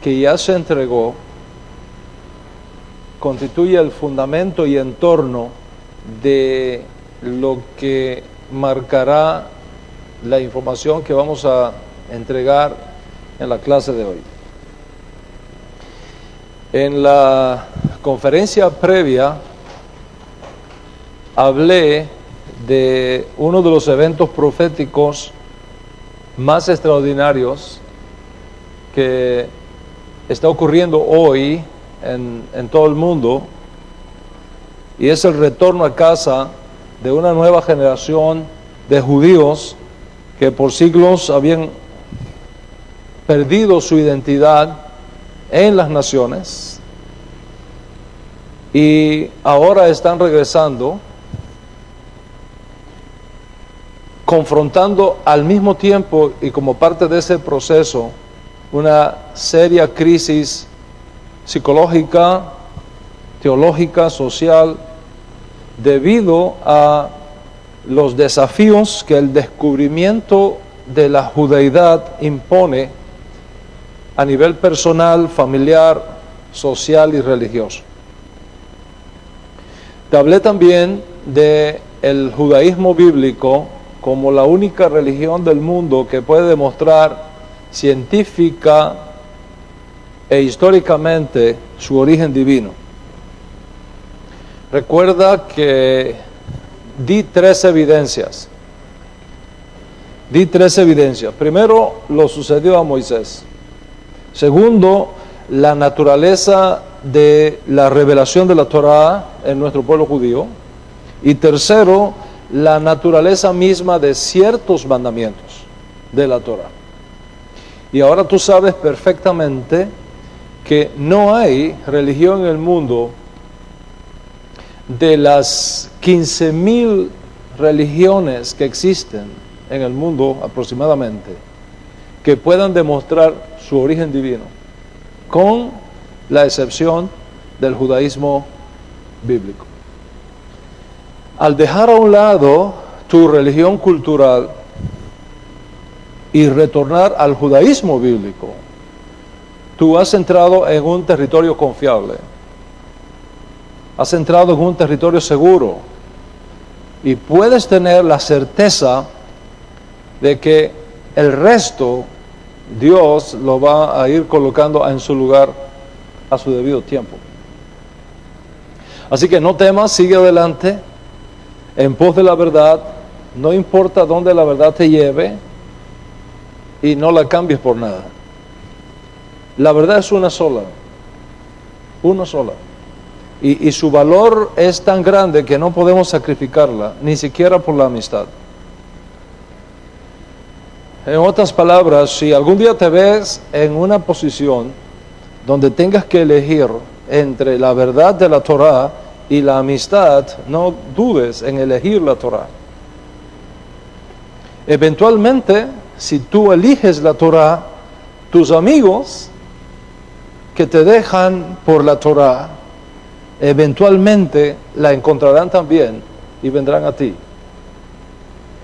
que ya se entregó constituye el fundamento y entorno de lo que marcará la información que vamos a entregar en la clase de hoy. En la conferencia previa hablé de uno de los eventos proféticos más extraordinarios que está ocurriendo hoy en todo el mundo, y es el retorno a casa de una nueva generación de judíos que por siglos habían perdido su identidad en las naciones y ahora están regresando, confrontando al mismo tiempo y como parte de ese proceso una seria crisis psicológica, teológica, social, debido a los desafíos que el descubrimiento de la judaidad impone a nivel personal, familiar, social y religioso. Te hablé también de el judaísmo bíblico como la única religión del mundo que puede demostrar científica e históricamente su origen divino. Recuerda que di tres evidencias. Primero, lo sucedió a Moisés. Segundo, la naturaleza de la revelación de la Torá en nuestro pueblo judío. Y tercero, la naturaleza misma de ciertos mandamientos de la Torá. Y ahora tú sabes perfectamente que no hay religión en el mundo de las 15,000 religiones que existen en el mundo aproximadamente, que puedan demostrar su origen divino, con la excepción del judaísmo bíblico. Al dejar a un lado tu religión cultural y retornar al judaísmo bíblico, tú has entrado en un territorio confiable, has entrado en un territorio seguro y puedes tener la certeza de que el resto Dios lo va a ir colocando en su lugar a su debido tiempo. Así que no temas, sigue adelante en pos de la verdad, no importa dónde la verdad te lleve y no la cambies por nada. La verdad es una sola. Y su valor es tan grande que no podemos sacrificarla, ni siquiera por la amistad. En otras palabras, si algún día te ves en una posición donde tengas que elegir entre la verdad de la Torá y la amistad, no dudes en elegir la Torá. Eventualmente, si tú eliges la Torá, tus amigos que te dejan por la Torá, eventualmente la encontrarán también y vendrán a ti.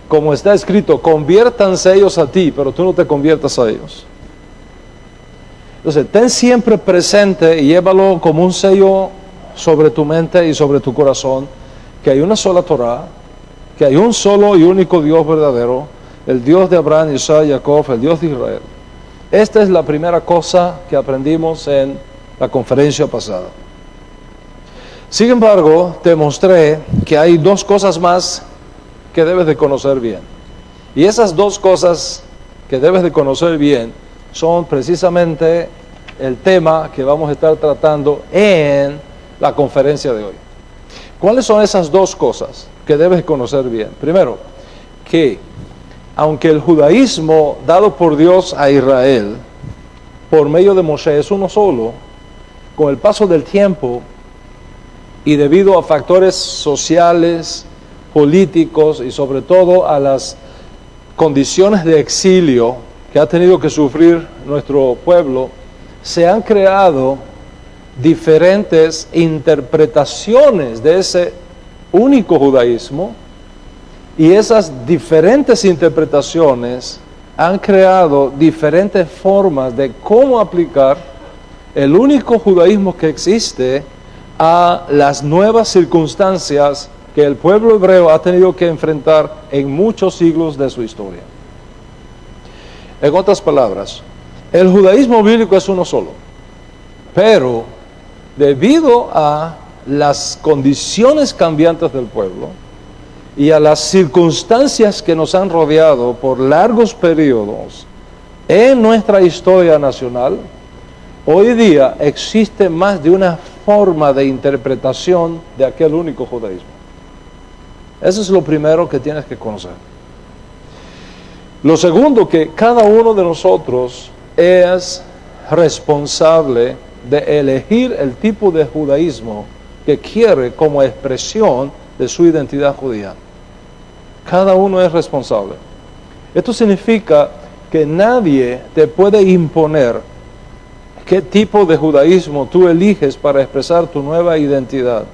Como está escrito, conviértanse ellos a ti, pero tú no te conviertas a ellos. Entonces, ten siempre presente y llévalo como un sello sobre tu mente y sobre tu corazón, que hay una sola Torá, que hay un solo y único Dios verdadero, el Dios de Abraham, Isaac, Jacob, el Dios de Israel. Esta es la primera cosa que aprendimos en la conferencia pasada. Sin embargo, te mostré que hay dos cosas más que debes de conocer bien. Y esas dos cosas que debes de conocer bien son precisamente el tema que vamos a estar tratando en la conferencia de hoy. ¿Cuáles son esas dos cosas que debes conocer bien? Primero, que aunque el judaísmo dado por Dios a Israel por medio de Moshe es uno solo, con el paso del tiempo y debido a factores sociales, políticos y sobre todo a las condiciones de exilio que ha tenido que sufrir nuestro pueblo, se han creado diferentes interpretaciones de ese único judaísmo, y esas diferentes interpretaciones han creado diferentes formas de cómo aplicar el único judaísmo que existe a las nuevas circunstancias que el pueblo hebreo ha tenido que enfrentar en muchos siglos de su historia. En otras palabras, el judaísmo bíblico es uno solo, pero debido a las condiciones cambiantes del pueblo y a las circunstancias que nos han rodeado por largos periodos en nuestra historia nacional, hoy día existe más de una forma de interpretación de aquel único judaísmo. Eso es lo primero que tienes que conocer. Lo segundo, que cada uno de nosotros es responsable de elegir el tipo de judaísmo que quiere como expresión de su identidad judía. Cada uno es responsable. Esto significa que nadie te puede imponer qué tipo de judaísmo tú eliges para expresar tu nueva identidad.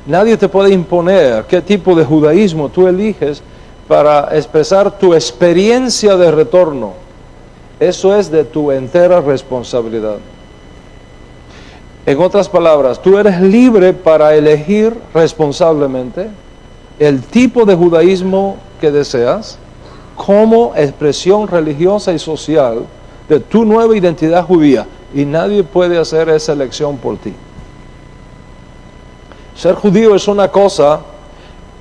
Nadie te puede imponer qué tipo de judaísmo tú eliges para expresar tu experiencia de retorno. Eso es de tu entera responsabilidad. En otras palabras, tú eres libre para elegir responsablemente el tipo de judaísmo que deseas como expresión religiosa y social de tu nueva identidad judía, y nadie puede hacer esa elección por ti. Ser judío es una cosa,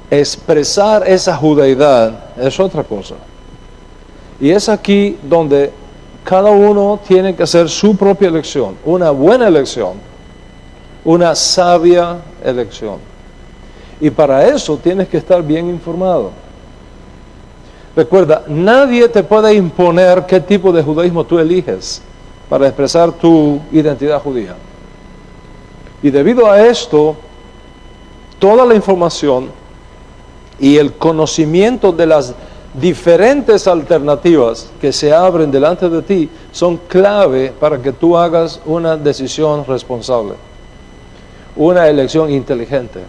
expresar esa judaidad es otra cosa. Y es aquí donde cada uno tiene que hacer su propia elección, una buena elección, una sabia elección. Y para eso tienes que estar bien informado. Recuerda, nadie te puede imponer qué tipo de judaísmo tú eliges para expresar tu identidad judía. Y debido a esto, toda la información y el conocimiento de las diferentes alternativas que se abren delante de ti son clave para que tú hagas una decisión responsable, una elección inteligente.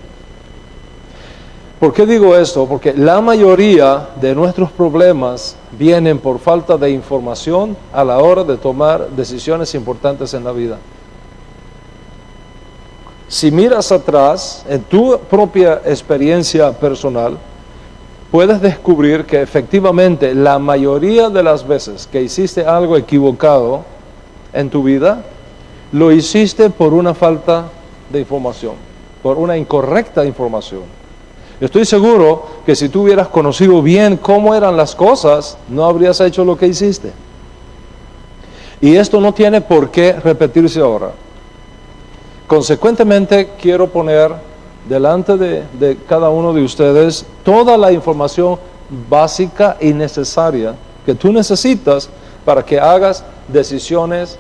¿Por qué digo esto? Porque la mayoría de nuestros problemas vienen por falta de información a la hora de tomar decisiones importantes en la vida. Si miras atrás en tu propia experiencia personal, puedes descubrir que efectivamente la mayoría de las veces que hiciste algo equivocado en tu vida, lo hiciste por una falta de información, por una incorrecta información. Estoy seguro que si tú hubieras conocido bien cómo eran las cosas, no habrías hecho lo que hiciste. Y esto no tiene por qué repetirse ahora. Consecuentemente, quiero poner delante de cada uno de ustedes toda la información básica y necesaria que tú necesitas para que hagas decisiones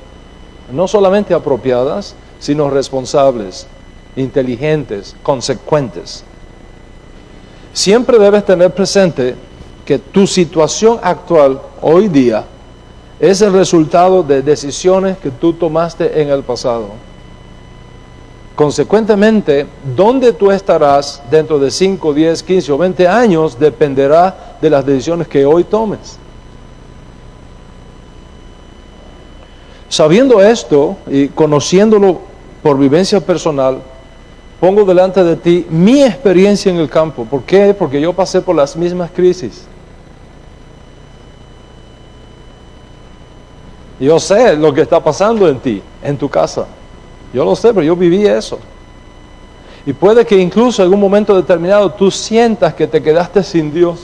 no solamente apropiadas, sino responsables, inteligentes, consecuentes. Siempre debes tener presente que tu situación actual, hoy día, es el resultado de decisiones que tú tomaste en el pasado. Consecuentemente, dónde tú estarás dentro de 5, 10, 15 o 20 años dependerá de las decisiones que hoy tomes. Sabiendo esto y conociéndolo por vivencia personal, pongo delante de ti mi experiencia en el campo. ¿Por qué? Porque yo pasé por las mismas crisis. Yo sé lo que está pasando en ti, en tu casa. Yo lo sé, pero yo viví eso. Y puede que incluso en un momento determinado tú sientas que te quedaste sin Dios.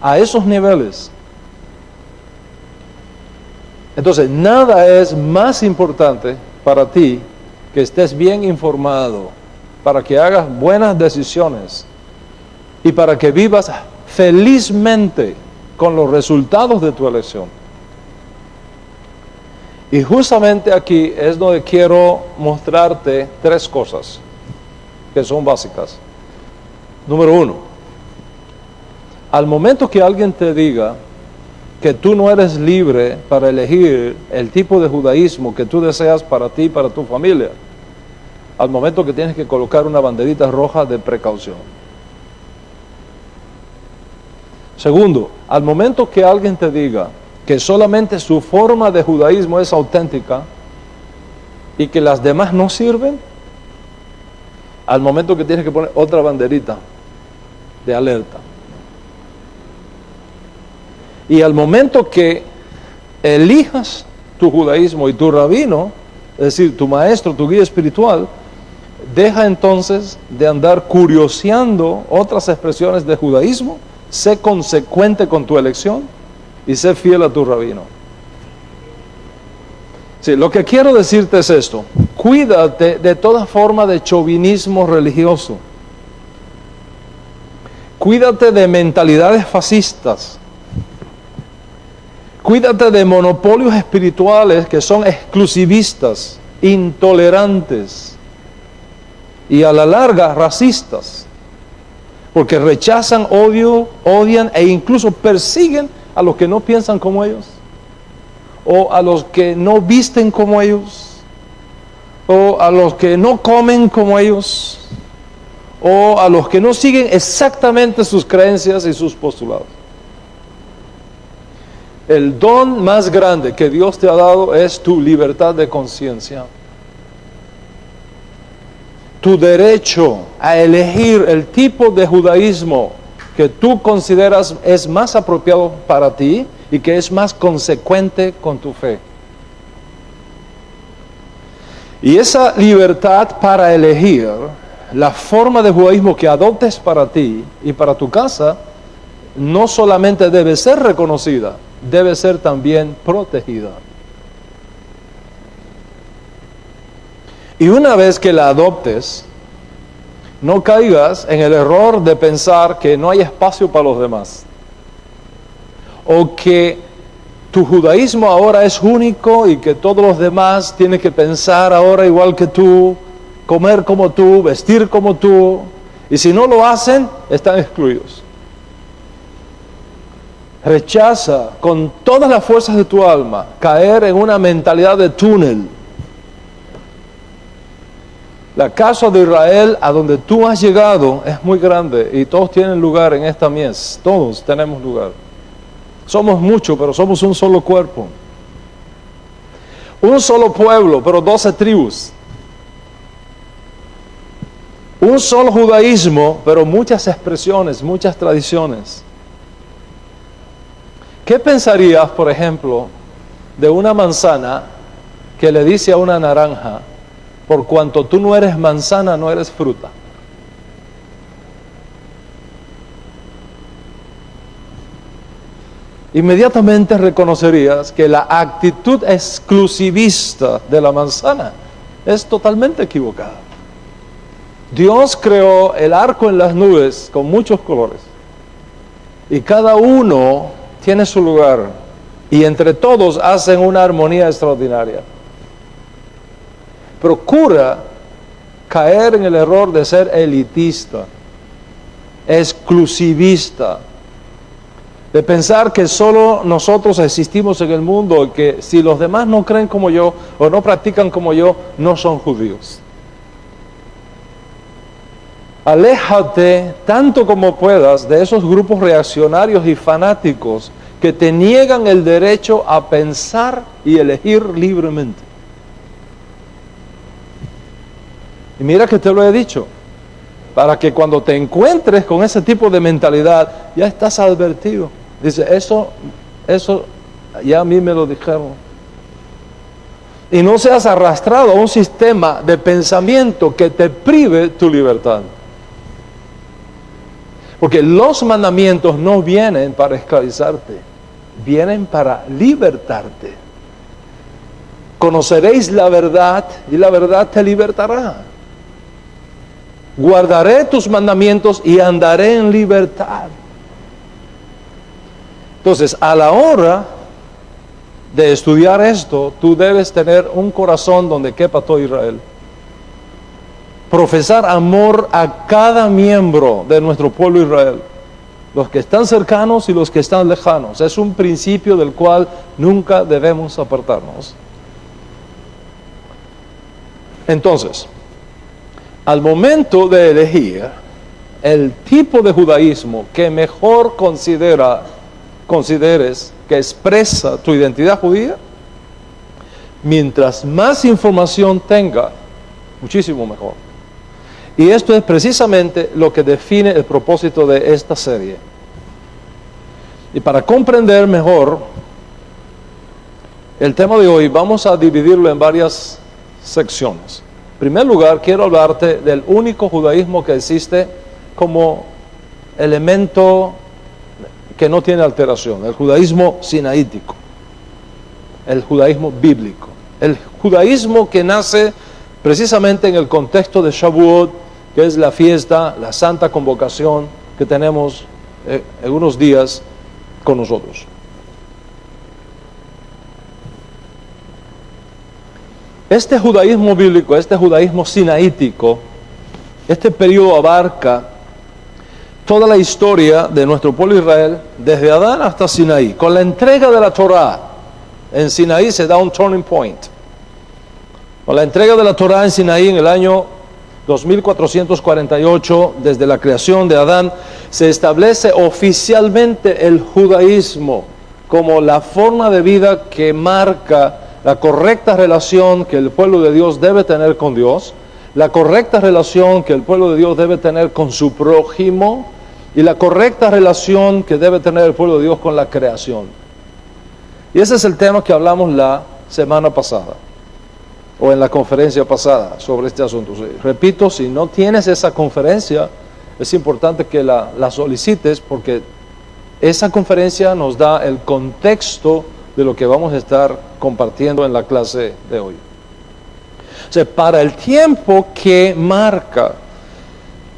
A esos niveles. Entonces, nada es más importante para ti que estés bien informado, para que hagas buenas decisiones y para que vivas felizmente con los resultados de tu elección. Y justamente aquí es donde quiero mostrarte 3 cosas que son básicas. Número 1, al momento que alguien te diga que tú no eres libre para elegir el tipo de judaísmo que tú deseas para ti y para tu familia, al momento que tienes que colocar una banderita roja de precaución. Segundo, al momento que alguien te diga que solamente su forma de judaísmo es auténtica y que las demás no sirven, al momento que tienes que poner otra banderita de alerta. Y al momento que elijas tu judaísmo y tu rabino, es decir, tu maestro, tu guía espiritual, deja entonces de andar curioseando otras expresiones de judaísmo, sé consecuente con tu elección y sé fiel a tu rabino. Sí, lo que quiero decirte es esto: cuídate de toda forma de chauvinismo religioso. Cuídate de mentalidades fascistas. Cuídate de monopolios espirituales que son exclusivistas, intolerantes y a la larga racistas, porque rechazan, odian e incluso persiguen a los que no piensan como ellos, o a los que no visten como ellos, o a los que no comen como ellos, o a los que no siguen exactamente sus creencias y sus postulados. El don más grande que Dios te ha dado es tu libertad de conciencia. Tu derecho a elegir el tipo de judaísmo que tú consideras es más apropiado para ti y que es más consecuente con tu fe. Y esa libertad para elegir la forma de judaísmo que adoptes para ti y para tu casa no solamente debe ser reconocida, debe ser también protegida. Y una vez que la adoptes, no caigas en el error de pensar que no hay espacio para los demás, o que tu judaísmo ahora es único y que todos los demás tienen que pensar ahora igual que tú, comer como tú, vestir como tú, y si no lo hacen, están excluidos. Rechaza con todas las fuerzas de tu alma caer en una mentalidad de túnel. La casa de Israel a donde tú has llegado es muy grande y todos tienen lugar en esta mies. Todos tenemos lugar. Somos muchos, pero somos un solo cuerpo. Un solo pueblo, pero 12 tribus. Un solo judaísmo, pero muchas expresiones, muchas tradiciones. ¿Qué pensarías, por ejemplo, de una manzana que le dice a una naranja: por cuanto tú no eres manzana, no eres fruta? Inmediatamente reconocerías que la actitud exclusivista de la manzana es totalmente equivocada. Dios creó el arco en las nubes con muchos colores y cada uno tiene su lugar y entre todos hacen una armonía extraordinaria. Procura caer en el error de ser elitista, exclusivista, de pensar que solo nosotros existimos en el mundo y que si los demás no creen como yo o no practican como yo, no son judíos. Aléjate tanto como puedas de esos grupos reaccionarios y fanáticos que te niegan el derecho a pensar y elegir libremente. Y mira que te lo he dicho, para que cuando te encuentres con ese tipo de mentalidad, ya estás advertido. Dice, eso ya a mí me lo dijeron. Y no seas arrastrado a un sistema de pensamiento que te prive tu libertad. Porque los mandamientos no vienen para esclavizarte, vienen para libertarte. Conoceréis la verdad y la verdad te libertará. Guardaré tus mandamientos y andaré en libertad. Entonces, a la hora de estudiar esto, tú debes tener un corazón donde quepa todo Israel. Profesar amor a cada miembro de nuestro pueblo Israel, los que están cercanos y los que están lejanos. Es un principio del cual nunca debemos apartarnos. Entonces, al momento de elegir el tipo de judaísmo que mejor consideres que expresa tu identidad judía, mientras más información tenga, muchísimo mejor. Y esto es precisamente lo que define el propósito de esta serie. Y para comprender mejor el tema de hoy, vamos a dividirlo en varias secciones. En primer lugar, quiero hablarte del único judaísmo que existe como elemento que no tiene alteración, el judaísmo sinaítico, el judaísmo bíblico, el judaísmo que nace precisamente en el contexto de Shavuot, que es la fiesta, la santa convocación que tenemos en unos días con nosotros. Este judaísmo bíblico, este judaísmo sinaítico, este periodo abarca toda la historia de nuestro pueblo Israel, desde Adán hasta Sinaí. Con la entrega de la Torá, en Sinaí se da un turning point. Con la entrega de la Torá en Sinaí en el año 2448, desde la creación de Adán, se establece oficialmente el judaísmo como la forma de vida que marca la correcta relación que el pueblo de Dios debe tener con Dios, la correcta relación que el pueblo de Dios debe tener con su prójimo y la correcta relación que debe tener el pueblo de Dios con la creación. Y ese es el tema que hablamos la semana pasada, o en la conferencia pasada, sobre este asunto. Repito, si no tienes esa conferencia, es importante que la solicites, porque esa conferencia nos da el contexto de lo que vamos a estar compartiendo en la clase de hoy. O sea, para el tiempo que marca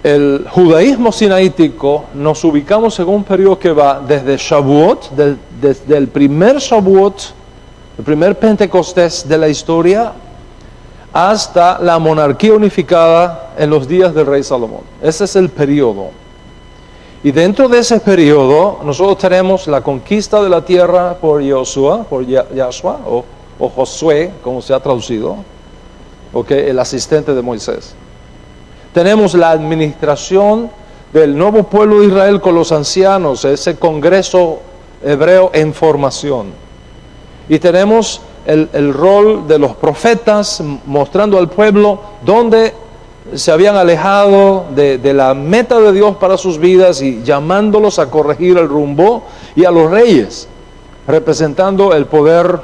el judaísmo sinaítico, nos ubicamos en un periodo que va desde Shavuot, desde el primer Shavuot, el primer Pentecostés de la historia, hasta la monarquía unificada en los días del rey Salomón. Ese es el periodo. Y dentro de ese periodo, nosotros tenemos la conquista de la tierra por Josué, o Josué, como se ha traducido, el asistente de Moisés. Tenemos la administración del nuevo pueblo de Israel con los ancianos, ese congreso hebreo en formación. Y tenemos el rol de los profetas mostrando al pueblo dónde se habían alejado de la meta de Dios para sus vidas y llamándolos a corregir el rumbo, y a los reyes, representando el poder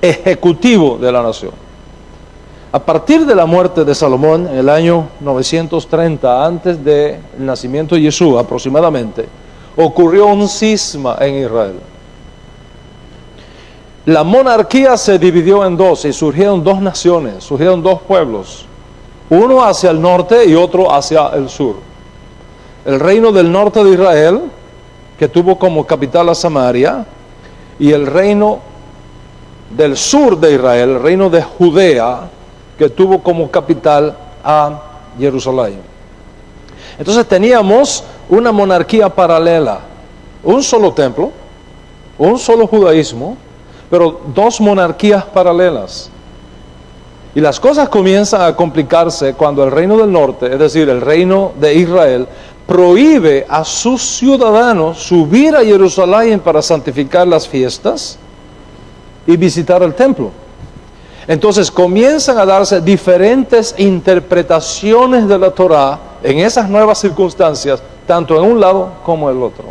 ejecutivo de la nación. A partir de la muerte de Salomón, en el año 930, antes del nacimiento de Yeshua aproximadamente, ocurrió un cisma en Israel. La monarquía se dividió en dos y surgieron dos naciones, surgieron dos pueblos. Uno hacia el norte y otro hacia el sur. El reino del norte de Israel, que tuvo como capital a Samaria, y el reino del sur de Israel, el reino de Judea, que tuvo como capital a Jerusalén. Entonces teníamos una monarquía paralela, un solo templo, un solo judaísmo, pero dos monarquías paralelas. Y las cosas comienzan a complicarse cuando el reino del norte, es decir, el reino de Israel, prohíbe a sus ciudadanos subir a Jerusalén para santificar las fiestas y visitar el templo. Entonces comienzan a darse diferentes interpretaciones de la Torá en esas nuevas circunstancias, tanto en un lado como en el otro.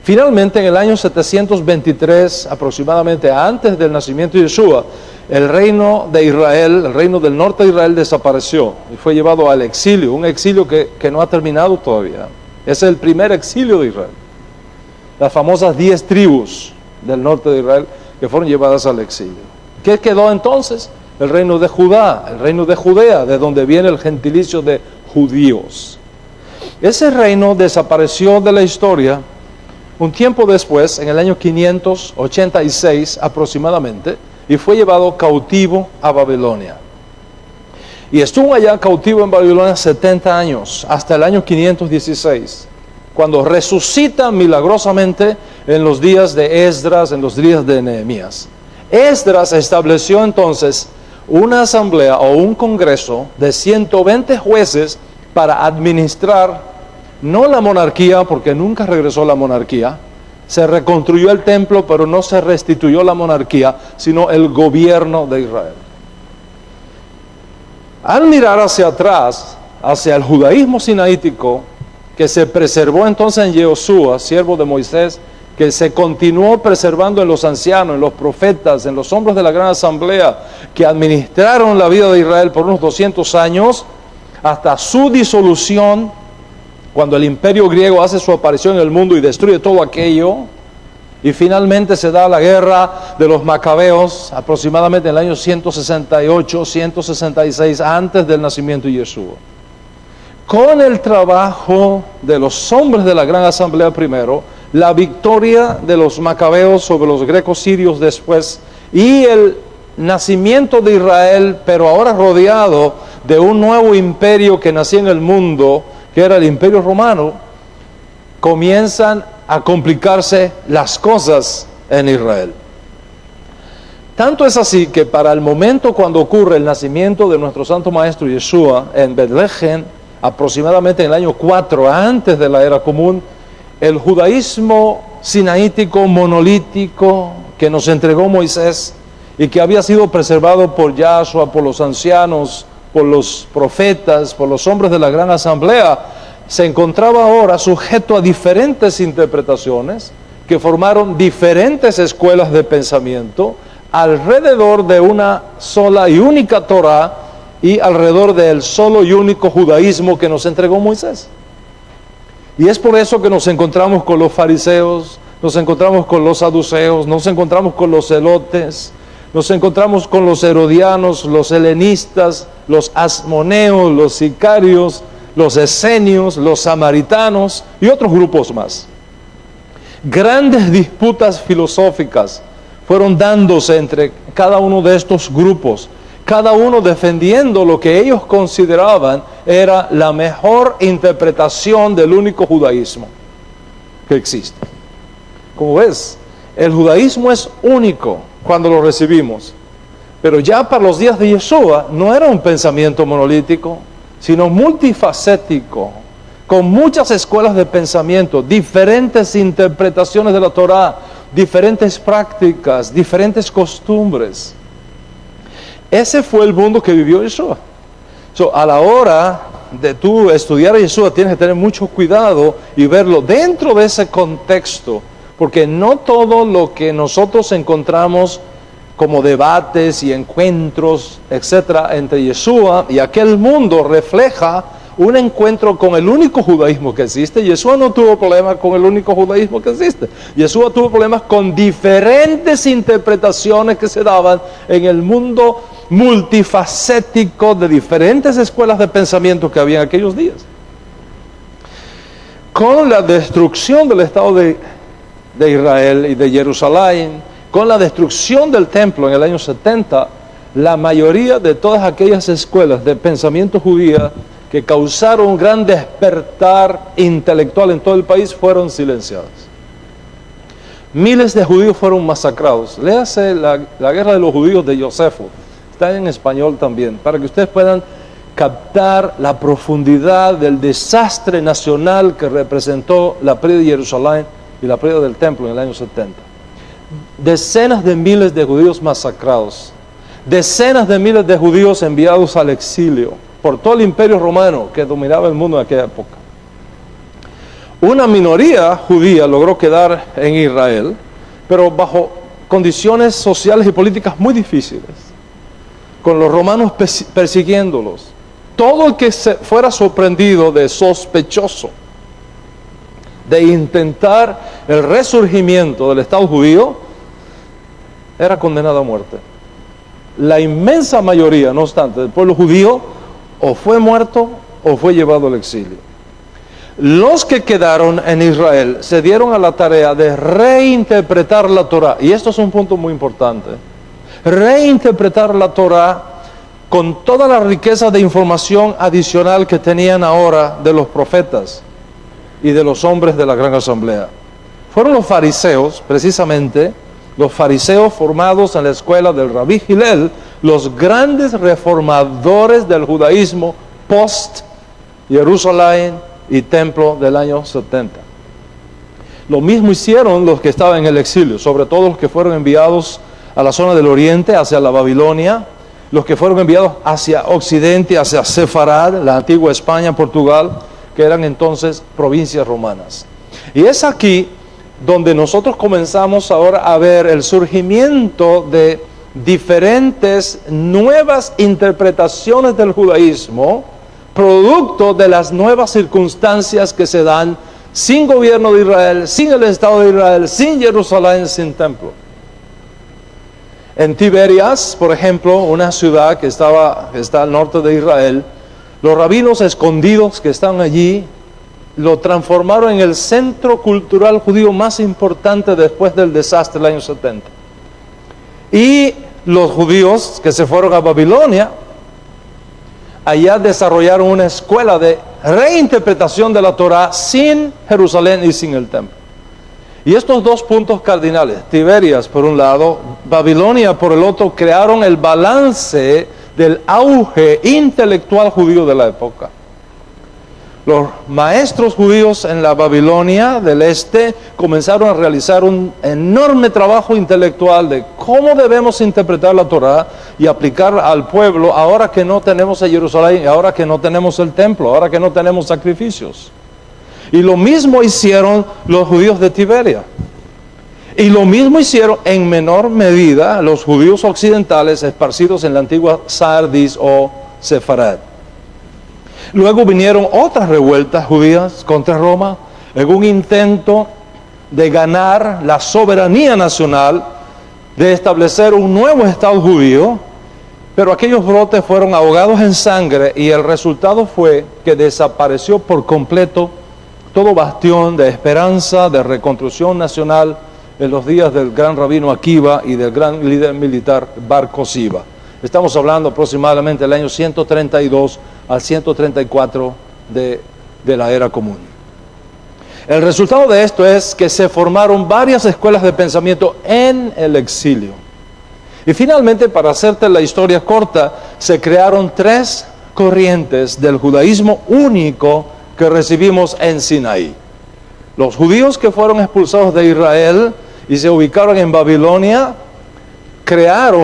Finalmente, en el año 723, aproximadamente antes del nacimiento de Yeshua, el reino de Israel, el reino del norte de Israel desapareció y fue llevado al exilio, un exilio que no ha terminado todavía. Es el primer exilio de Israel. Las famosas 10 tribus del norte de Israel que fueron llevadas al exilio. ¿Qué quedó entonces? El reino de Judá, el reino de Judea, de donde viene el gentilicio de judíos. Ese reino desapareció de la historia un tiempo después, en el año 586 aproximadamente, y fue llevado cautivo a Babilonia. Y estuvo allá cautivo en Babilonia 70 años, hasta el año 516, cuando resucita milagrosamente en los días de Esdras, en los días de Nehemías. Esdras estableció entonces una asamblea o un congreso de 120 jueces para administrar no la monarquía, porque nunca regresó la monarquía, Se reconstruyó el templo, pero no se restituyó la monarquía, sino el gobierno de Israel. Al mirar hacia atrás, hacia el judaísmo sinaítico, que se preservó entonces en Yehoshua, siervo de Moisés, que se continuó preservando en los ancianos, en los profetas, en los hombres de la gran asamblea, que administraron la vida de Israel por unos 200 años, hasta su disolución, cuando el imperio griego hace su aparición en el mundo y destruye todo aquello, y finalmente se da la guerra de los macabeos, aproximadamente en el año 168, 166, antes del nacimiento de Yeshua. Con el trabajo de los hombres de la gran asamblea primero, la victoria de los macabeos sobre los grecos sirios después, y el nacimiento de Israel, pero ahora rodeado de un nuevo imperio que nacía en el mundo, que era el imperio romano, comienzan a complicarse las cosas en Israel. Tanto es así que para el momento cuando ocurre el nacimiento de nuestro santo maestro Yeshua en Betlehem, aproximadamente en el año 4 antes de la era común, el judaísmo sinaítico monolítico que nos entregó Moisés y que había sido preservado por Yahshua, por los ancianos, por los profetas, por los hombres de la gran asamblea, se encontraba ahora sujeto a diferentes interpretaciones que formaron diferentes escuelas de pensamiento alrededor de una sola y única Torah y alrededor del solo y único judaísmo que nos entregó Moisés. Y es por eso que nos encontramos con los fariseos, nos encontramos con los saduceos, nos encontramos con los zelotes, nos encontramos con los herodianos, los helenistas, los asmoneos, los sicarios, los esenios, los samaritanos y otros grupos más. Grandes disputas filosóficas fueron dándose entre cada uno de estos grupos, cada uno defendiendo lo que ellos consideraban era la mejor interpretación del único judaísmo que existe. Como ves, el judaísmo es único cuando lo recibimos, pero ya para los días de Yeshua no era un pensamiento monolítico, sino multifacético, con muchas escuelas de pensamiento, diferentes interpretaciones de la Torah, diferentes prácticas, diferentes costumbres. Ese fue el mundo que vivió Yeshua. A la hora de tú estudiar a Yeshua tienes que tener mucho cuidado y verlo dentro de ese contexto, porque no todo lo que nosotros encontramos como debates y encuentros, etcétera, entre Yeshua y aquel mundo refleja un encuentro con el único judaísmo que existe. Yeshua no tuvo problemas con el único judaísmo que existe. Yeshua tuvo problemas con diferentes interpretaciones que se daban en el mundo multifacético de diferentes escuelas de pensamiento que había en aquellos días. Con la destrucción del Estado de Israel y de Jerusalén, con la destrucción del templo en el año 70, la mayoría de todas aquellas escuelas de pensamiento judía que causaron un gran despertar intelectual en todo el país fueron silenciadas. Miles de judíos fueron masacrados. Léase la guerra de los judíos de Josefo, está en español también, para que ustedes puedan captar la profundidad del desastre nacional que representó la pérdida de Jerusalén y la pérdida del templo en el año 70. Decenas de miles de judíos masacrados, decenas de miles de judíos enviados al exilio por todo el imperio romano que dominaba el mundo en aquella época. Una minoría judía logró quedar en Israel, pero bajo condiciones sociales y políticas muy difíciles, con los romanos persiguiéndolos. Todo el que fuera sorprendido de sospechoso de intentar el resurgimiento del Estado judío era condenado a muerte. La inmensa mayoría, no obstante, del pueblo judío o fue muerto o fue llevado al exilio. Los que quedaron en Israel se dieron a la tarea de reinterpretar la Torah, y esto es un punto muy importante, reinterpretar la Torah con toda la riqueza de información adicional que tenían ahora de los profetas y de los hombres de la gran asamblea. Fueron los fariseos, precisamente, los fariseos formados en la escuela del Rabí Hillel, los grandes reformadores del judaísmo post Jerusalén y templo del año 70. Lo mismo hicieron los que estaban en el exilio, sobre todo los que fueron enviados a la zona del oriente, hacia la Babilonia, los que fueron enviados hacia occidente, hacia Sefarad, la antigua España, Portugal, que eran entonces provincias romanas. Y es aquí donde nosotros comenzamos ahora a ver el surgimiento de diferentes nuevas interpretaciones del judaísmo, producto de las nuevas circunstancias que se dan sin gobierno de Israel, sin el Estado de Israel, sin Jerusalén, sin templo. En Tiberias, por ejemplo, una ciudad que está al norte de Israel, los rabinos escondidos que están allí lo transformaron en el centro cultural judío más importante después del desastre del año 70. Y los judíos que se fueron a Babilonia, allá desarrollaron una escuela de reinterpretación de la Torá sin Jerusalén y sin el templo. Y estos dos puntos cardinales, Tiberias por un lado, Babilonia por el otro, crearon el balance del auge intelectual judío de la época. Los maestros judíos en la Babilonia del este comenzaron a realizar un enorme trabajo intelectual de cómo debemos interpretar la Torá y aplicarla al pueblo ahora que no tenemos a Jerusalén, ahora que no tenemos el templo, ahora que no tenemos sacrificios. Y lo mismo hicieron los judíos de Tiberia. Y lo mismo hicieron en menor medida los judíos occidentales esparcidos en la antigua Sardis o Sefarad. Luego vinieron otras revueltas judías contra Roma en un intento de ganar la soberanía nacional, de establecer un nuevo Estado judío, pero aquellos brotes fueron ahogados en sangre y el resultado fue que desapareció por completo todo bastión de esperanza, de reconstrucción nacional en los días del gran rabino Akiva y del gran líder militar Bar Kosiba. Estamos hablando aproximadamente del año 132 al 134 de la era común. El resultado de esto es que se formaron varias escuelas de pensamiento en el exilio. Y finalmente, para hacerte la historia corta, se crearon tres corrientes del judaísmo único que recibimos en Sinaí. Los judíos que fueron expulsados de Israel y se ubicaron en Babilonia,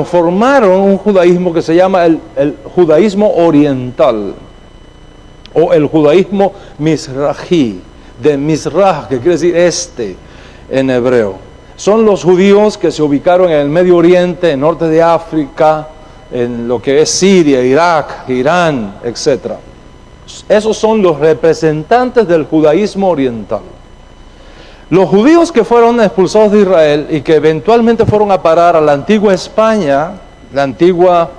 formaron un judaísmo que se llama el judaísmo oriental, o el judaísmo mizrahi, de Mizrah, que quiere decir este en hebreo. Son los judíos que se ubicaron en el Medio Oriente, en norte de África, en lo que es Siria, Irak, Irán, etc. Esos son los representantes del judaísmo oriental. Los judíos que fueron expulsados de Israel y que eventualmente fueron a parar a la antigua España, la antiguo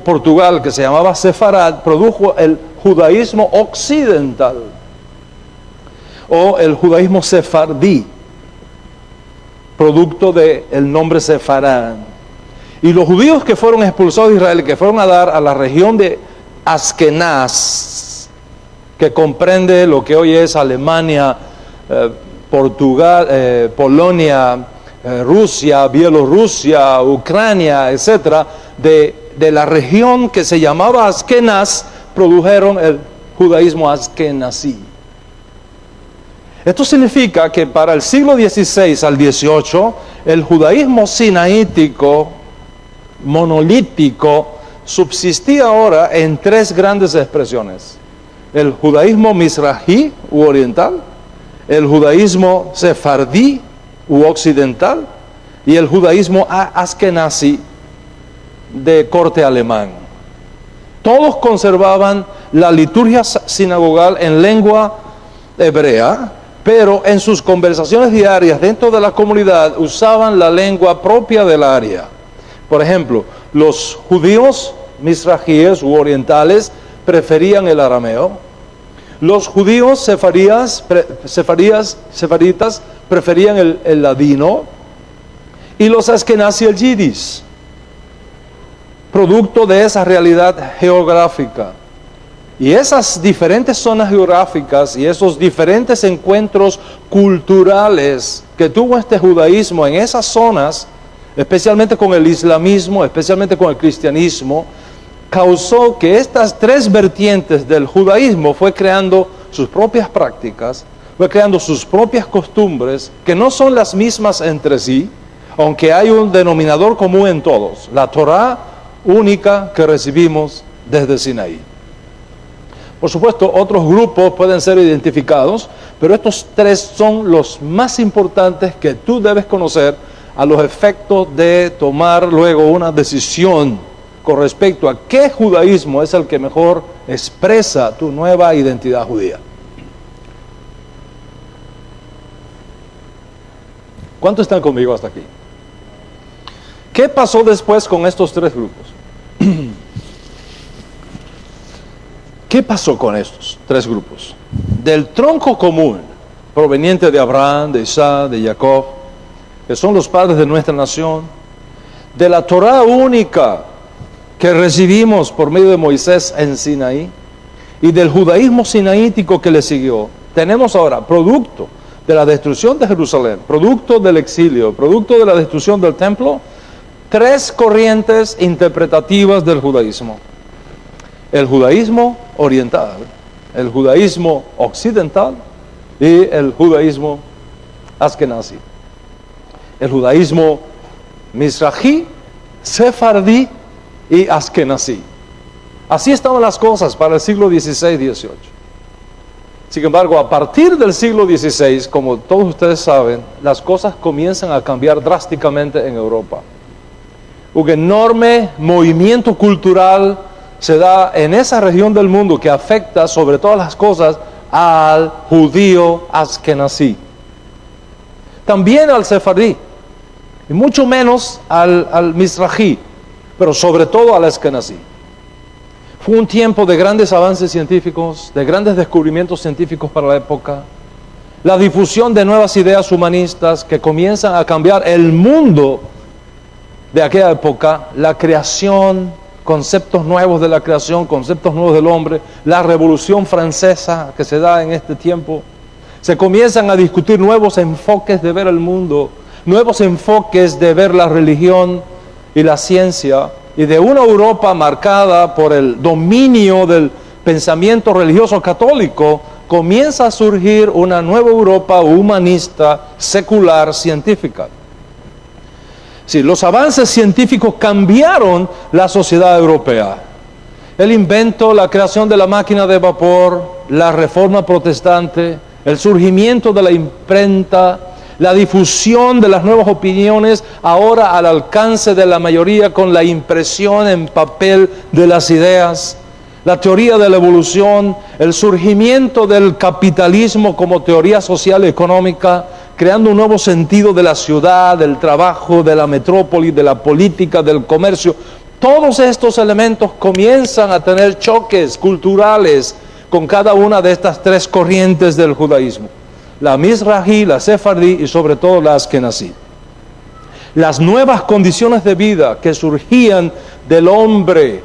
Portugal, que se llamaba Sefarad, produjo el judaísmo occidental o el judaísmo sefardí, producto del nombre Sefarad. Y los judíos que fueron expulsados de Israel, que fueron a dar a la región de Askenaz, que comprende lo que hoy es Alemania, Portugal, Polonia, Rusia, Bielorrusia, Ucrania, etcétera, de la región que se llamaba Askenaz, produjeron el judaísmo askenazí. Esto significa que para el siglo XVI al XVIII, el judaísmo sinaítico, monolítico, subsistía ahora en tres grandes expresiones: el judaísmo mizrahi u oriental, el judaísmo sefardí u occidental y el judaísmo askenazí de corte alemán. Todos conservaban la liturgia sinagogal en lengua hebrea, pero en sus conversaciones diarias dentro de la comunidad usaban la lengua propia del área. Por ejemplo, los judíos mizrahíes u orientales preferían el arameo. Los judíos sefaritas preferían el ladino, y los askenazí el yiddish, producto de esa realidad geográfica. Y esas diferentes zonas geográficas y esos diferentes encuentros culturales que tuvo este judaísmo en esas zonas, especialmente con el islamismo, especialmente con el cristianismo, causó que estas tres vertientes del judaísmo fue creando sus propias prácticas, fue creando sus propias costumbres que no son las mismas entre sí, aunque hay un denominador común en todos, la Torá única que recibimos desde Sinaí. Por supuesto, otros grupos pueden ser identificados, pero estos tres son los más importantes que tú debes conocer a los efectos de tomar luego una decisión con respecto a qué judaísmo es el que mejor expresa tu nueva identidad judía. ¿Cuántos están conmigo hasta aquí? ¿Qué pasó después con estos tres grupos? ¿Qué pasó con estos tres grupos? Del tronco común, proveniente de Abraham, de Isaac, de Jacob, que son los padres de nuestra nación, de la Torá única que recibimos por medio de Moisés en Sinaí, y del judaísmo sinaítico que le siguió, tenemos ahora, producto de la destrucción de Jerusalén, producto del exilio, producto de la destrucción del templo, tres corrientes interpretativas del judaísmo. El judaísmo oriental, el judaísmo occidental y el judaísmo askenazí. El judaísmo mizrahi, sefardí y askenazí. Así estaban las cosas para el siglo XVI-XVIII. Sin embargo, a partir del siglo XVI, como todos ustedes saben, las cosas comienzan a cambiar drásticamente en Europa. Un enorme movimiento cultural se da en esa región del mundo que afecta sobre todas las cosas al judío askenazí. También al sefardí, y mucho menos al mizrahi, pero sobre todo al askenazí. Fue un tiempo de grandes avances científicos, de grandes descubrimientos científicos para la época, la difusión de nuevas ideas humanistas que comienzan a cambiar el mundo de aquella época, la creación, conceptos nuevos de la creación, conceptos nuevos del hombre, la Revolución Francesa que se da en este tiempo. Se comienzan a discutir nuevos enfoques de ver el mundo, nuevos enfoques de ver la religión y la ciencia, y de una Europa marcada por el dominio del pensamiento religioso católico, comienza a surgir una nueva Europa humanista, secular, científica. Sí, los avances científicos cambiaron la sociedad europea. El invento, la creación de la máquina de vapor, la reforma protestante, el surgimiento de la imprenta, la difusión de las nuevas opiniones ahora al alcance de la mayoría con la impresión en papel de las ideas, la teoría de la evolución, el surgimiento del capitalismo como teoría social y económica, creando un nuevo sentido de la ciudad, del trabajo, de la metrópoli, de la política, del comercio. Todos estos elementos comienzan a tener choques culturales con cada una de estas tres corrientes del judaísmo. La mizrahi, la sefardí y sobre todo la askenazí. Las nuevas condiciones de vida que surgían del hombre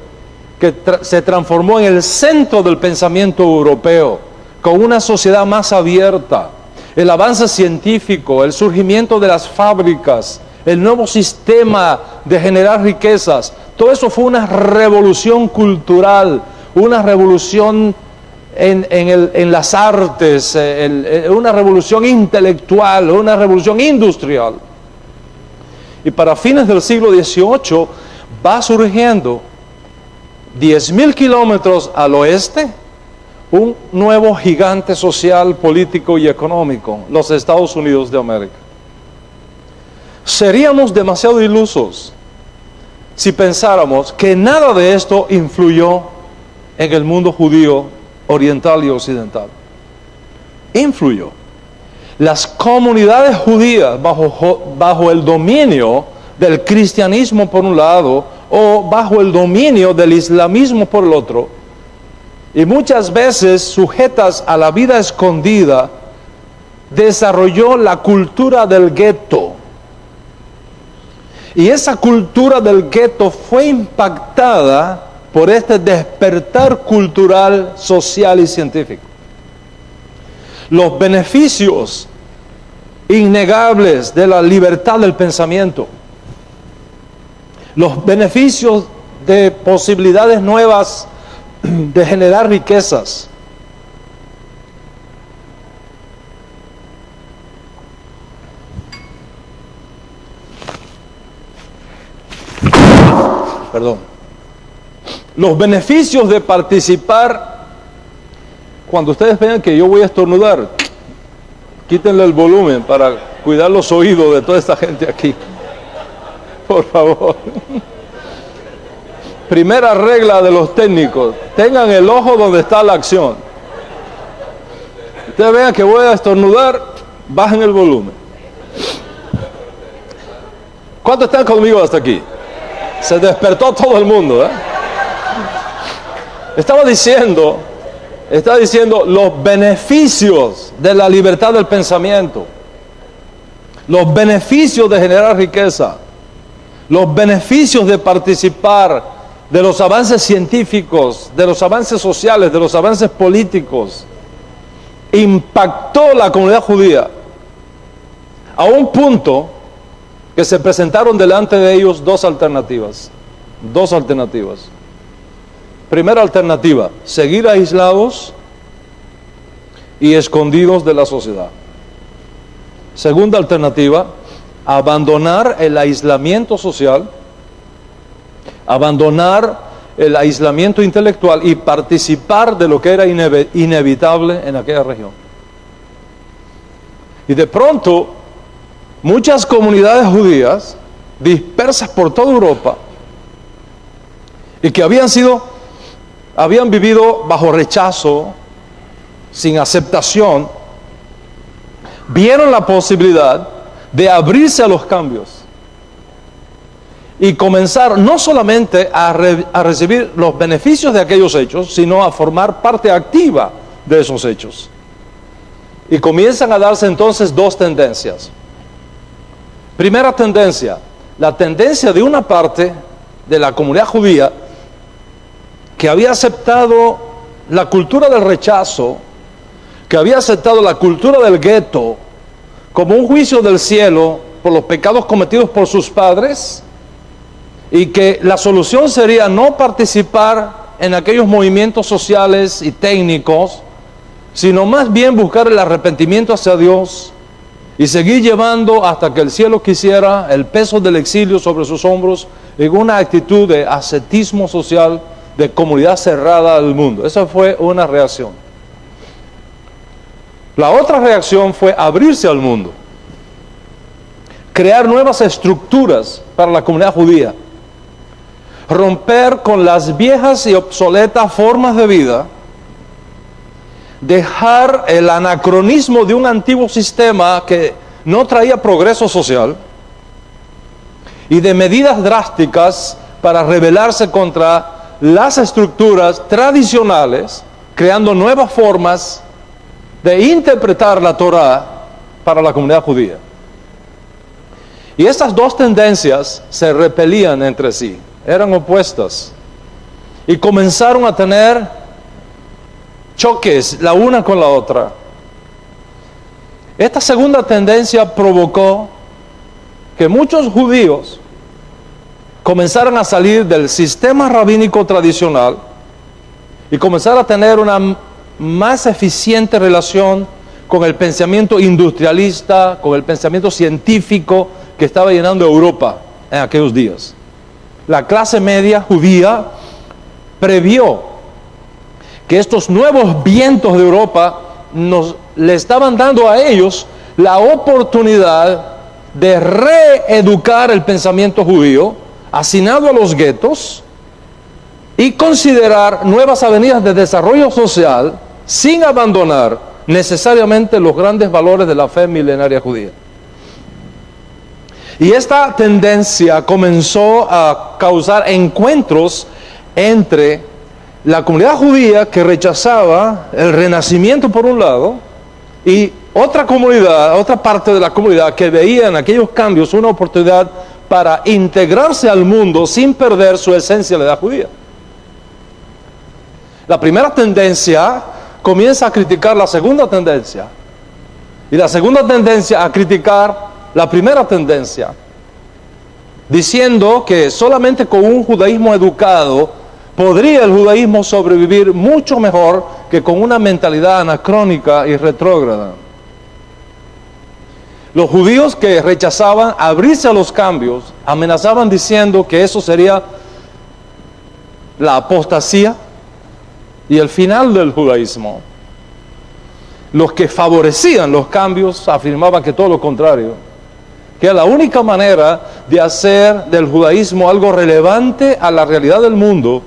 que se transformó en el centro del pensamiento europeo, con una sociedad más abierta, el avance científico, el surgimiento de las fábricas, el nuevo sistema de generar riquezas, todo eso fue una revolución cultural, una revolución en las artes, una revolución intelectual, una revolución industrial. Y para fines del siglo XVIII va surgiendo 10.000 kilómetros al oeste un nuevo gigante social, político y económico, los Estados Unidos de América. Seríamos demasiado ilusos si pensáramos que nada de esto influyó en el mundo judío oriental y occidental. Influyó. Las comunidades judías bajo el dominio del cristianismo por un lado o bajo el dominio del islamismo por el otro, y muchas veces sujetas a la vida escondida, desarrolló la cultura del gueto. Y esa cultura del gueto fue impactada por este despertar cultural, social y científico. Los beneficios innegables de la libertad del pensamiento, los beneficios de posibilidades nuevas de generar riquezas, Perdón. Los beneficios de participar. Cuando ustedes vean que yo voy a estornudar, quítenle el volumen para cuidar los oídos de toda esta gente aquí. Por favor. Primera regla de los técnicos: tengan el ojo donde está la acción. Ustedes vean que voy a estornudar, bajen el volumen. ¿Cuántos están conmigo hasta aquí? Se despertó todo el mundo, ¿eh? Estaba diciendo los beneficios de la libertad del pensamiento, los beneficios de generar riqueza, los beneficios de participar de los avances científicos, de los avances sociales, de los avances políticos. Impactó la comunidad judía a un punto que se presentaron delante de ellos dos alternativas. Primera alternativa: seguir aislados y escondidos de la sociedad. Segunda alternativa: abandonar el aislamiento social, abandonar el aislamiento intelectual y participar de lo que era inevitable en aquella región. Y de pronto, muchas comunidades judías dispersas por toda Europa y que habían vivido bajo rechazo, sin aceptación, vieron la posibilidad de abrirse a los cambios y comenzar no solamente a recibir los beneficios de aquellos hechos, sino a formar parte activa de esos hechos. Y comienzan a darse entonces dos tendencias. Primera tendencia: la tendencia de una parte de la comunidad judía que había aceptado la cultura del rechazo, que había aceptado la cultura del gueto como un juicio del cielo por los pecados cometidos por sus padres, y que la solución sería no participar en aquellos movimientos sociales y técnicos, sino más bien buscar el arrepentimiento hacia Dios y seguir llevando hasta que el cielo quisiera el peso del exilio sobre sus hombros en una actitud de ascetismo social, de comunidad cerrada al mundo. Esa fue una reacción. La otra reacción fue abrirse al mundo, crear nuevas estructuras para la comunidad judía, romper con las viejas y obsoletas formas de vida, dejar el anacronismo de un antiguo sistema que no traía progreso social y de medidas drásticas para rebelarse contra las estructuras tradicionales, creando nuevas formas de interpretar la Torá para la comunidad judía. Y estas dos tendencias se repelían entre sí, eran opuestas, y comenzaron a tener choques la una con la otra. Esta segunda tendencia provocó que muchos judíos comenzaron a salir del sistema rabínico tradicional y comenzaron a tener una más eficiente relación con el pensamiento industrialista, con el pensamiento científico que estaba llenando Europa en aquellos días. La clase media judía previó que estos nuevos vientos de Europa le estaban dando a ellos la oportunidad de reeducar el pensamiento judío, hacinado a los guetos, y considerar nuevas avenidas de desarrollo social sin abandonar necesariamente los grandes valores de la fe milenaria judía. Y esta tendencia comenzó a causar encuentros entre la comunidad judía, que rechazaba el renacimiento por un lado, y otra comunidad, otra parte de la comunidad que veía en aquellos cambios una oportunidad para integrarse al mundo sin perder su esencialidad judía. La primera tendencia comienza a criticar la segunda tendencia, y la segunda tendencia a criticar la primera tendencia, diciendo que solamente con un judaísmo educado podría el judaísmo sobrevivir mucho mejor que con una mentalidad anacrónica y retrógrada. Los judíos que rechazaban abrirse a los cambios amenazaban diciendo que eso sería la apostasía y el final del judaísmo. Los que favorecían los cambios afirmaban que todo lo contrario, que la única manera de hacer del judaísmo algo relevante a la realidad del mundo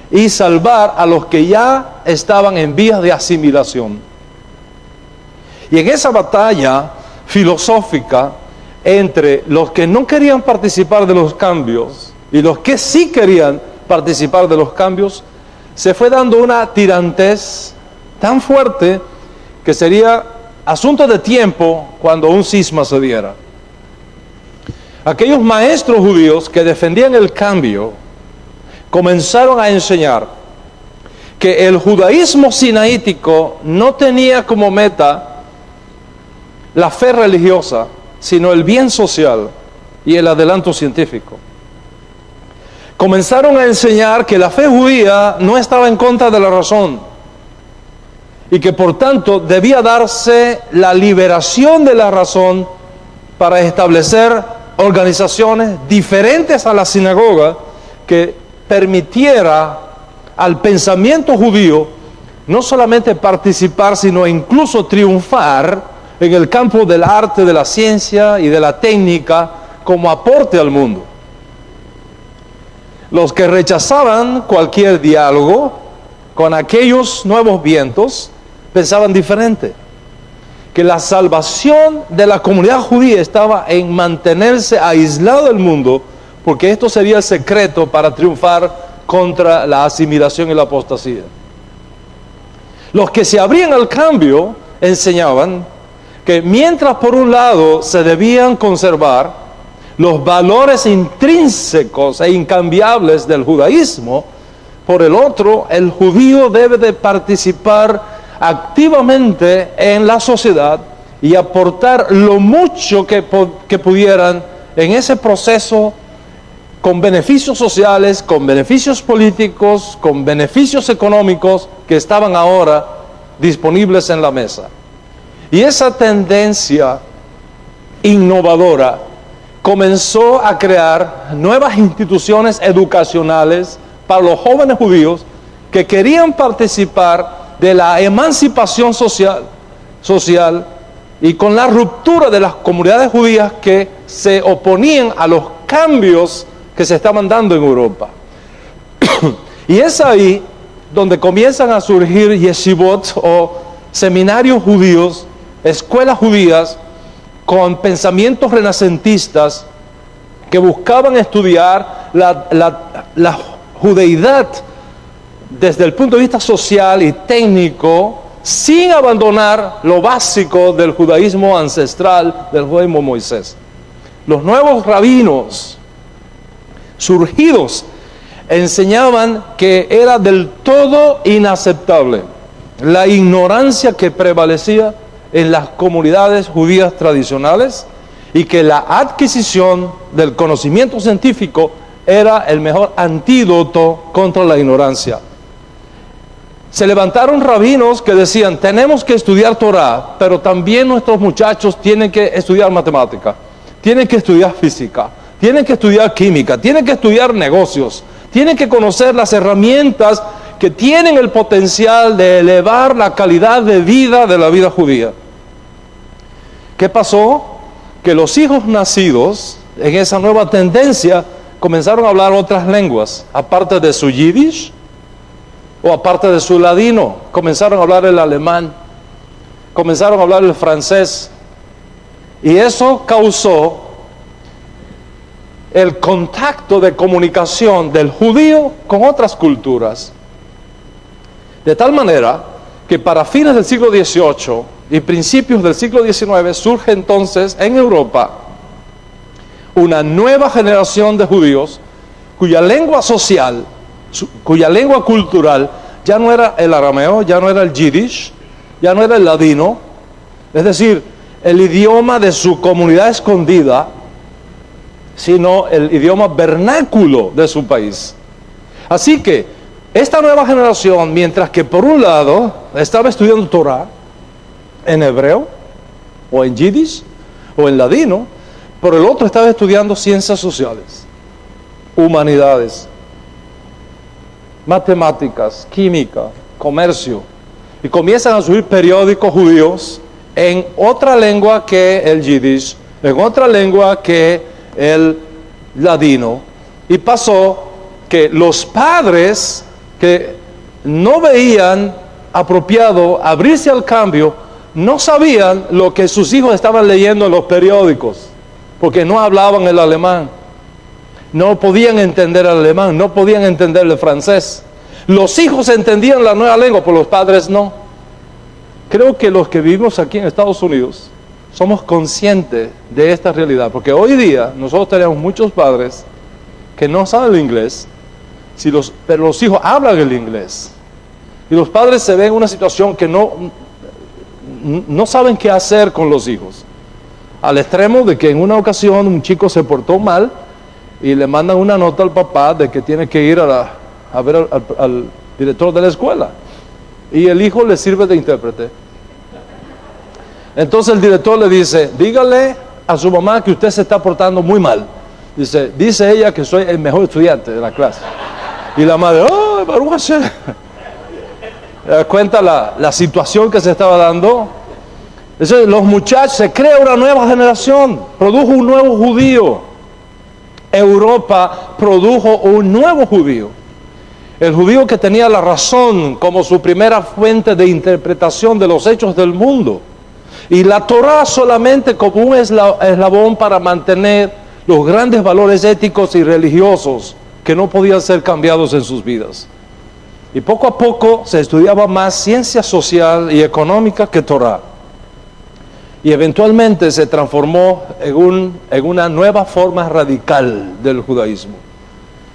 y salvar a los que ya estaban en vías de asimilación. Y en esa batalla filosófica entre los que no querían participar de los cambios y los que sí querían participar de los cambios, se fue dando una tirantez tan fuerte que sería asunto de tiempo cuando un cisma se diera. Aquellos maestros judíos que defendían el cambio comenzaron a enseñar que el judaísmo sinaítico no tenía como meta la fe religiosa, sino el bien social y el adelanto científico. Comenzaron a enseñar que la fe judía no estaba en contra de la razón y que por tanto debía darse la liberación de la razón para establecer organizaciones diferentes a la sinagoga que permitiera al pensamiento judío no solamente participar, sino incluso triunfar en el campo del arte, de la ciencia y de la técnica como aporte al mundo. Los que rechazaban cualquier diálogo con aquellos nuevos vientos pensaban diferente, que la salvación de la comunidad judía estaba en mantenerse aislado del mundo, porque esto sería el secreto para triunfar contra la asimilación y la apostasía. Los que se abrían al cambio enseñaban que mientras por un lado se debían conservar los valores intrínsecos e incambiables del judaísmo, por el otro, el judío debe de participar activamente en la sociedad y aportar lo mucho que pudieran en ese proceso, con beneficios sociales, con beneficios políticos, con beneficios económicos que estaban ahora disponibles en la mesa. Y esa tendencia innovadora comenzó a crear nuevas instituciones educacionales para los jóvenes judíos que querían participar de la emancipación social y con la ruptura de las comunidades judías que se oponían a los cambios que se estaban dando en Europa. Y es ahí donde comienzan a surgir yeshivot o seminarios judíos, escuelas judías con pensamientos renacentistas que buscaban estudiar la judeidad desde el punto de vista social y técnico, sin abandonar lo básico del judaísmo ancestral, del judaísmo Moisés. Los nuevos rabinos surgidos enseñaban que era del todo inaceptable la ignorancia que prevalecía en las comunidades judías tradicionales y que la adquisición del conocimiento científico era el mejor antídoto contra la ignorancia. Se levantaron rabinos que decían, tenemos que estudiar Torah, pero también nuestros muchachos tienen que estudiar matemática, tienen que estudiar física, tienen que estudiar química, tienen que estudiar negocios, tienen que conocer las herramientas que tienen el potencial de elevar la calidad de vida de la vida judía. ¿Qué pasó? Que los hijos nacidos en esa nueva tendencia comenzaron a hablar otras lenguas, aparte de su yiddish o aparte de su ladino. Comenzaron a hablar el alemán, comenzaron a hablar el francés, y eso causó el contacto de comunicación del judío con otras culturas. De tal manera que para fines del siglo XVIII y principios del siglo XIX surge entonces en Europa una nueva generación de judíos cuya lengua social, cuya lengua cultural ya no era el arameo, ya no era el yiddish, ya no era el ladino, es decir, el idioma de su comunidad escondida, sino el idioma vernáculo de su país. Así que esta nueva generación, mientras que por un lado estaba estudiando Torah en hebreo o en yiddish o en ladino, por el otro estaba estudiando ciencias sociales, humanidades, matemáticas, química, comercio, y comienzan a subir periódicos judíos en otra lengua que el yiddish, en otra lengua que el ladino, y pasó que los padres que no veían apropiado abrirse al cambio, no sabían lo que sus hijos estaban leyendo en los periódicos, porque no hablaban el alemán, no podían entender el alemán, no podían entender el francés. Los hijos entendían la nueva lengua, pero los padres no. Creo que los que vivimos aquí en Estados Unidos somos conscientes de esta realidad, porque hoy día nosotros tenemos muchos padres que no saben el inglés, pero los hijos hablan el inglés. Y los padres se ven en una situación que no saben qué hacer con los hijos. Al extremo de que en una ocasión un chico se portó mal y le mandan una nota al papá de que tiene que ir a ver al director de la escuela. Y el hijo le sirve de intérprete. Entonces el director le dice, dígale a su mamá que usted se está portando muy mal. Dice ella que soy el mejor estudiante de la clase. Y la madre, ¡oh, Baruch Hashem! Cuenta la situación que se estaba dando. Entonces, los muchachos, se crea una nueva generación, produjo un nuevo judío. Europa produjo un nuevo judío. El judío que tenía la razón como su primera fuente de interpretación de los hechos del mundo. Y la Torá solamente como un eslabón para mantener los grandes valores éticos y religiosos que no podían ser cambiados en sus vidas. Y poco a poco se estudiaba más ciencia social y económica que Torá. Y eventualmente se transformó en una nueva forma radical del judaísmo.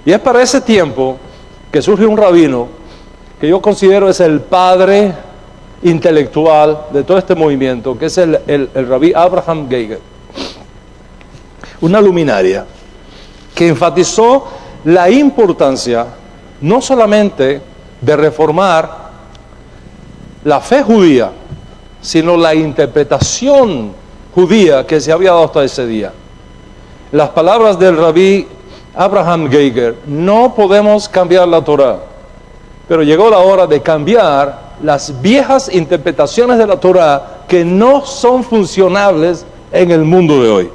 Y es para ese tiempo que surge un rabino que yo considero es el padre intelectual de todo este movimiento, que es el rabí Abraham Geiger. Una luminaria que enfatizó la importancia no solamente de reformar la fe judía, sino la interpretación judía que se había dado hasta ese día. Las palabras del rabí Abraham Geiger: no podemos cambiar la Torá, pero llegó la hora de cambiar las viejas interpretaciones de la Torá que no son funcionables en el mundo de hoy.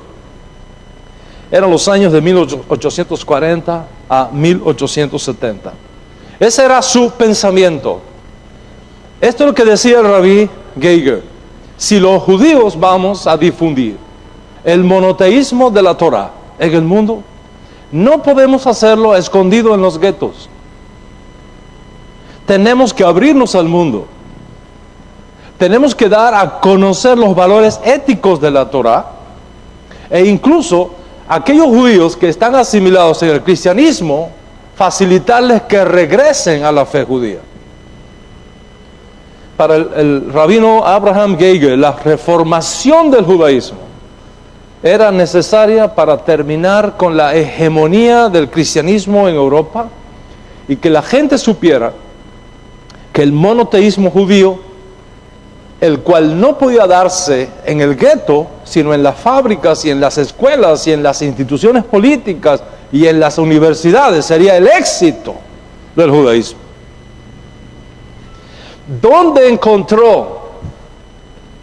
Eran los años de 1840 a 1870. Ese era su pensamiento. Esto es lo que decía el rabí Geiger: si los judíos vamos a difundir el monoteísmo de la Torá en el mundo, no podemos hacerlo escondido en los guetos. Tenemos que abrirnos al mundo. Tenemos que dar a conocer los valores éticos de la Torá, e incluso aquellos judíos que están asimilados en el cristianismo, facilitarles que regresen a la fe judía. Para el rabino Abraham Geiger, la reformación del judaísmo era necesaria para terminar con la hegemonía del cristianismo en Europa, y que la gente supiera que el monoteísmo judío, el cual no podía darse en el gueto, sino en las fábricas y en las escuelas y en las instituciones políticas y en las universidades, sería el éxito del judaísmo. ¿Dónde encontró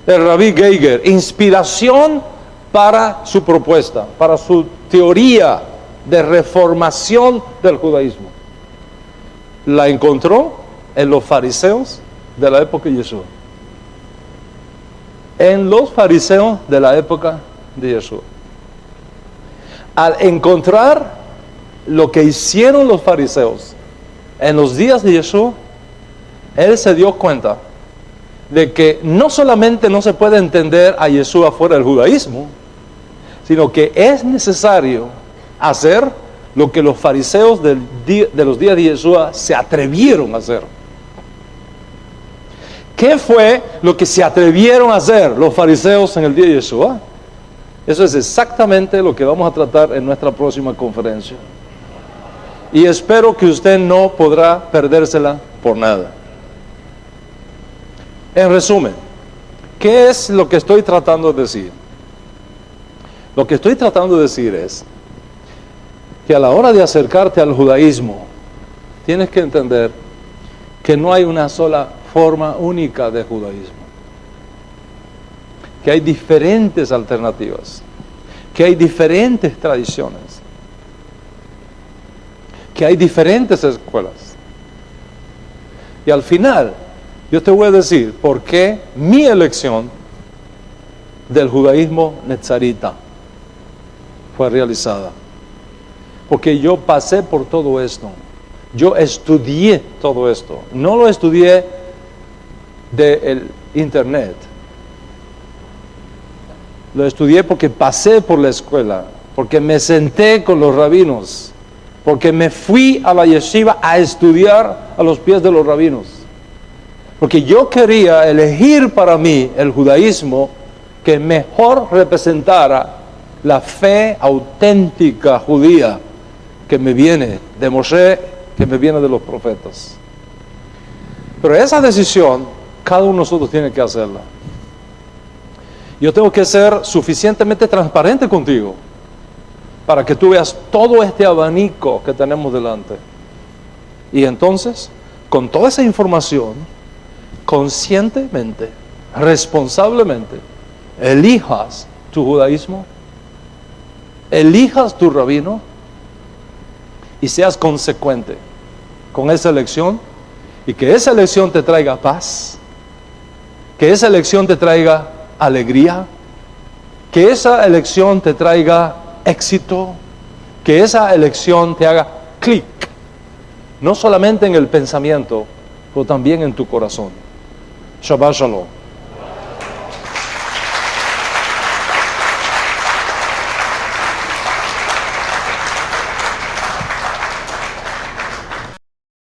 el rabí Geiger inspiración para su propuesta, para su teoría de reformación del judaísmo? La encontró en los fariseos de la época de Yeshua. En los fariseos de la época de Yeshua. Al encontrar lo que hicieron los fariseos en los días de Yeshua, él se dio cuenta de que no solamente no se puede entender a Yeshua fuera del judaísmo, sino que es necesario hacer lo que los fariseos de los días de Yeshua se atrevieron a hacer. ¿Qué fue lo que se atrevieron a hacer los fariseos en el día de Yeshua? Eso es exactamente lo que vamos a tratar en nuestra próxima conferencia. Y espero que usted no podrá perdérsela por nada. En resumen, ¿qué es lo que estoy tratando de decir? Lo que estoy tratando de decir es que a la hora de acercarte al judaísmo, tienes que entender que no hay una sola forma única de judaísmo, que hay diferentes alternativas, que hay diferentes tradiciones, que hay diferentes escuelas. Y al final, yo te voy a decir por qué mi elección del judaísmo netzarita fue realizada. Porque yo pasé por todo esto. Yo estudié todo esto. No lo estudié del internet. Lo estudié porque pasé por la escuela, porque me senté con los rabinos, porque me fui a la yeshiva a estudiar a los pies de los rabinos. Porque yo quería elegir para mí el judaísmo que mejor representara la fe auténtica judía que me viene de Moshe, que me viene de los profetas. Pero esa decisión, cada uno de nosotros tiene que hacerla. Yo tengo que ser suficientemente transparente contigo para que tú veas todo este abanico que tenemos delante. Y entonces, con toda esa información, conscientemente, responsablemente, elijas tu judaísmo, elijas tu rabino y seas consecuente con esa elección, y que esa elección te traiga paz, que esa elección te traiga alegría, que esa elección te traiga éxito, que esa elección te haga clic, no solamente en el pensamiento, pero también en tu corazón. Shabbat Shalom.